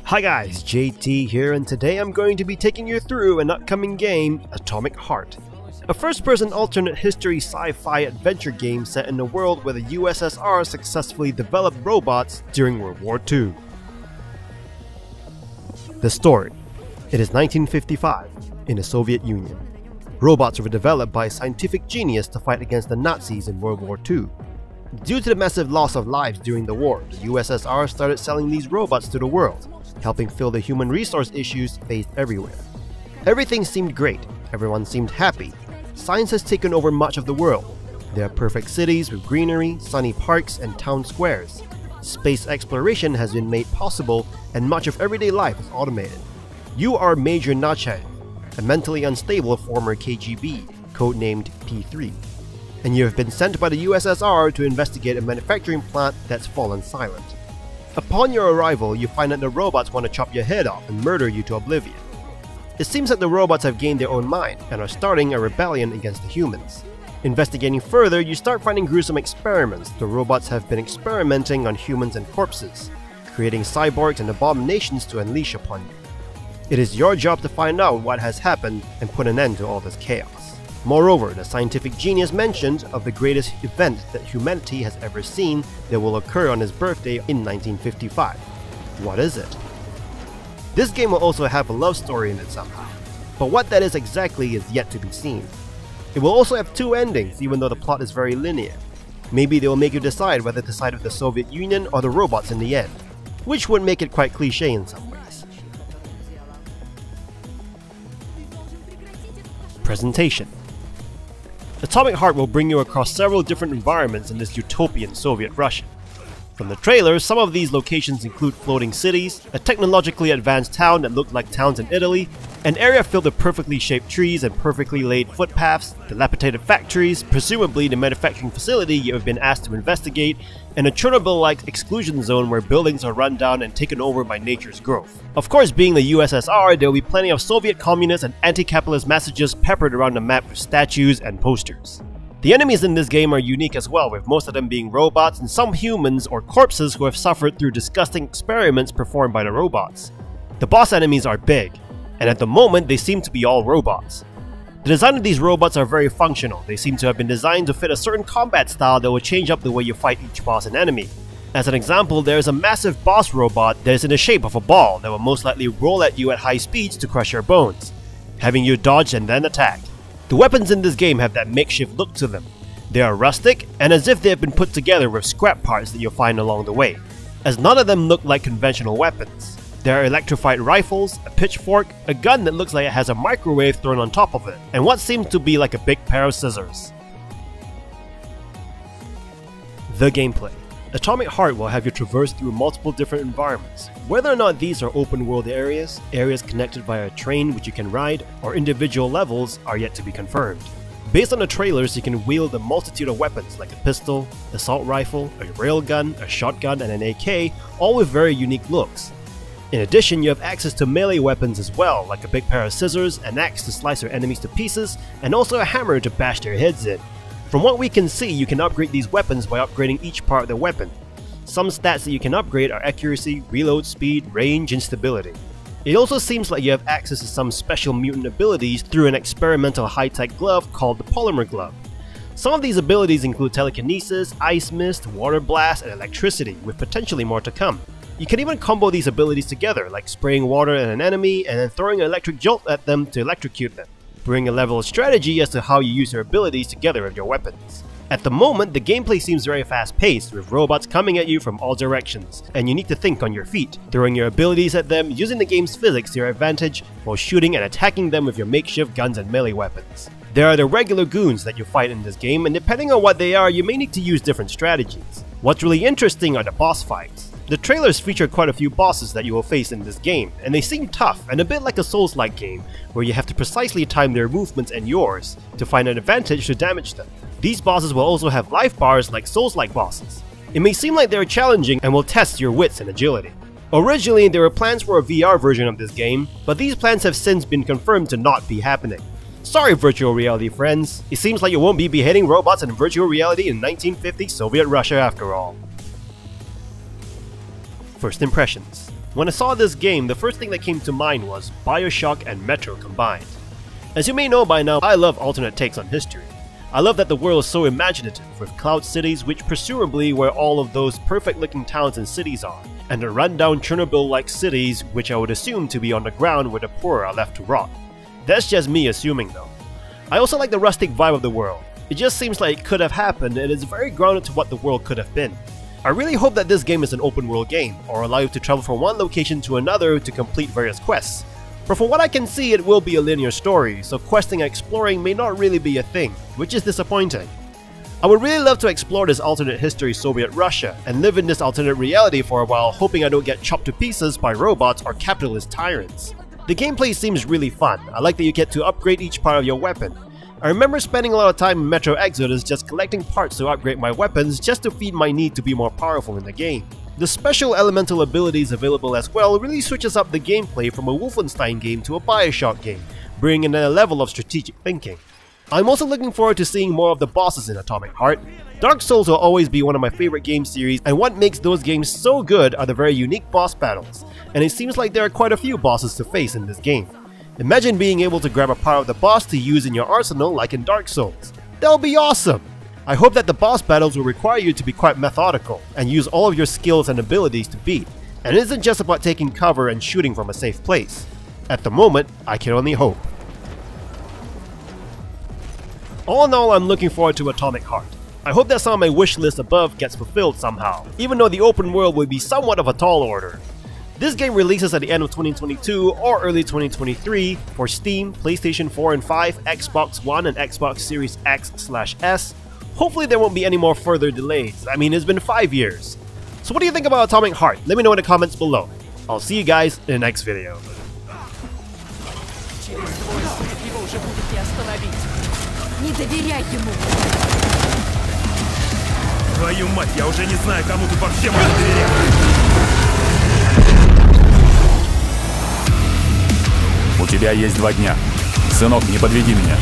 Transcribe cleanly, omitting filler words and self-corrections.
Hi guys, JT here, and today I'm going to be taking you through an upcoming game, Atomic Heart. A first-person alternate history sci-fi adventure game set in a world where the USSR successfully developed robots during World War II. The story. It is 1955, in the Soviet Union. Robots were developed by a scientific genius to fight against the Nazis in World War II. Due to the massive loss of lives during the war, the USSR started selling these robots to the world, helping fill the human resource issues faced everywhere. Everything seemed great, everyone seemed happy. Science has taken over much of the world. There are perfect cities with greenery, sunny parks, and town squares. Space exploration has been made possible, and much of everyday life is automated. You are Major Nachaev, a mentally unstable former KGB, codenamed P3. And you have been sent by the USSR to investigate a manufacturing plant that's fallen silent. Upon your arrival, you find that the robots want to chop your head off and murder you to oblivion. It seems that the robots have gained their own mind and are starting a rebellion against the humans. Investigating further, you start finding gruesome experiments. The robots have been experimenting on humans and corpses, creating cyborgs and abominations to unleash upon you. It is your job to find out what has happened and put an end to all this chaos. Moreover, the scientific genius mentioned of the greatest event that humanity has ever seen that will occur on his birthday in 1955. What is it? This game will also have a love story in it somehow, but what that is exactly is yet to be seen. It will also have two endings, even though the plot is very linear. Maybe they will make you decide whether to side with the Soviet Union or the robots in the end, which would make it quite cliche in some ways. Presentation. Atomic Heart will bring you across several different environments in this utopian Soviet Russia. From the trailer, some of these locations include floating cities, a technologically advanced town that looked like towns in Italy, an area filled with perfectly shaped trees and perfectly laid footpaths, dilapidated factories, presumably the manufacturing facility you have been asked to investigate, and a Chernobyl-like exclusion zone where buildings are run down and taken over by nature's growth. Of course, being the USSR, there will be plenty of Soviet communist and anti-capitalist messages peppered around the map with statues and posters. The enemies in this game are unique as well, with most of them being robots and some humans or corpses who have suffered through disgusting experiments performed by the robots. The boss enemies are big, and at the moment they seem to be all robots. The design of these robots are very functional. They seem to have been designed to fit a certain combat style that will change up the way you fight each boss and enemy. As an example, there is a massive boss robot that is in the shape of a ball that will most likely roll at you at high speeds to crush your bones, having you dodge and then attack. The weapons in this game have that makeshift look to them. They are rustic and as if they have been put together with scrap parts that you'll find along the way, as none of them look like conventional weapons. There are electrified rifles, a pitchfork, a gun that looks like it has a microwave thrown on top of it, and what seems to be like a big pair of scissors. The gameplay. Atomic Heart will have you traverse through multiple different environments. Whether or not these are open world areas, areas connected via a train which you can ride, or individual levels are yet to be confirmed. Based on the trailers, you can wield a multitude of weapons like a pistol, assault rifle, a railgun, a shotgun, and an AK, all with very unique looks. In addition, you have access to melee weapons as well, like a big pair of scissors, an axe to slice your enemies to pieces, and also a hammer to bash their heads in. From what we can see, you can upgrade these weapons by upgrading each part of the weapon. Some stats that you can upgrade are accuracy, reload speed, range, and stability. It also seems like you have access to some special mutant abilities through an experimental high-tech glove called the Polymer Glove. Some of these abilities include telekinesis, ice mist, water blast, and electricity, with potentially more to come. You can even combo these abilities together, like spraying water at an enemy and then throwing an electric jolt at them to electrocute them, bring a level of strategy as to how you use your abilities together with your weapons. At the moment, the gameplay seems very fast-paced, with robots coming at you from all directions, and you need to think on your feet, throwing your abilities at them, using the game's physics to your advantage, while shooting and attacking them with your makeshift guns and melee weapons. There are the regular goons that you fight in this game, and depending on what they are, you may need to use different strategies. What's really interesting are the boss fights. The trailers feature quite a few bosses that you will face in this game, and they seem tough and a bit like a Souls-like game, where you have to precisely time their movements and yours to find an advantage to damage them. These bosses will also have life bars like Souls-like bosses. It may seem like they are challenging and will test your wits and agility. Originally, there were plans for a VR version of this game, but these plans have since been confirmed to not be happening. Sorry virtual reality friends, it seems like you won't be beheading robots in virtual reality in 1950 Soviet Russia after all. First impressions. When I saw this game, the first thing that came to mind was BioShock and Metro combined. As you may know by now, I love alternate takes on history. I love that the world is so imaginative, with cloud cities which presumably where all of those perfect looking towns and cities are, and the rundown Chernobyl-like cities which I would assume to be on the ground where the poor are left to rot. That's just me assuming though. I also like the rustic vibe of the world. It just seems like it could have happened and is very grounded to what the world could have been. I really hope that this game is an open world game, or allow you to travel from one location to another to complete various quests. But from what I can see, it will be a linear story, so questing and exploring may not really be a thing, which is disappointing. I would really love to explore this alternate history Soviet Russia, and live in this alternate reality for a while, hoping I don't get chopped to pieces by robots or capitalist tyrants. The gameplay seems really fun. I like that you get to upgrade each part of your weapon. I remember spending a lot of time in Metro Exodus just collecting parts to upgrade my weapons just to feed my need to be more powerful in the game. The special elemental abilities available as well really switches up the gameplay from a Wolfenstein game to a BioShock game, bringing in a level of strategic thinking. I'm also looking forward to seeing more of the bosses in Atomic Heart. Dark Souls will always be one of my favorite game series, and what makes those games so good are the very unique boss battles, and it seems like there are quite a few bosses to face in this game. Imagine being able to grab a part of the boss to use in your arsenal like in Dark Souls. That'll be awesome! I hope that the boss battles will require you to be quite methodical and use all of your skills and abilities to beat, and it isn't just about taking cover and shooting from a safe place. At the moment, I can only hope. All in all, I'm looking forward to Atomic Heart. I hope that some of my wish list above gets fulfilled somehow, even though the open world will be somewhat of a tall order. This game releases at the end of 2022 or early 2023 for Steam, PlayStation 4 and 5, Xbox One and Xbox Series X/S. Hopefully there won't be any more further delays. I mean, it's been 5 years. So what do you think about Atomic Heart? Let me know in the comments below. I'll see you guys in the next video. Твою мать, я уже не знаю, кому тут вообще можно доверять. У тебя есть 2 дня. Сынок, не подведи меня.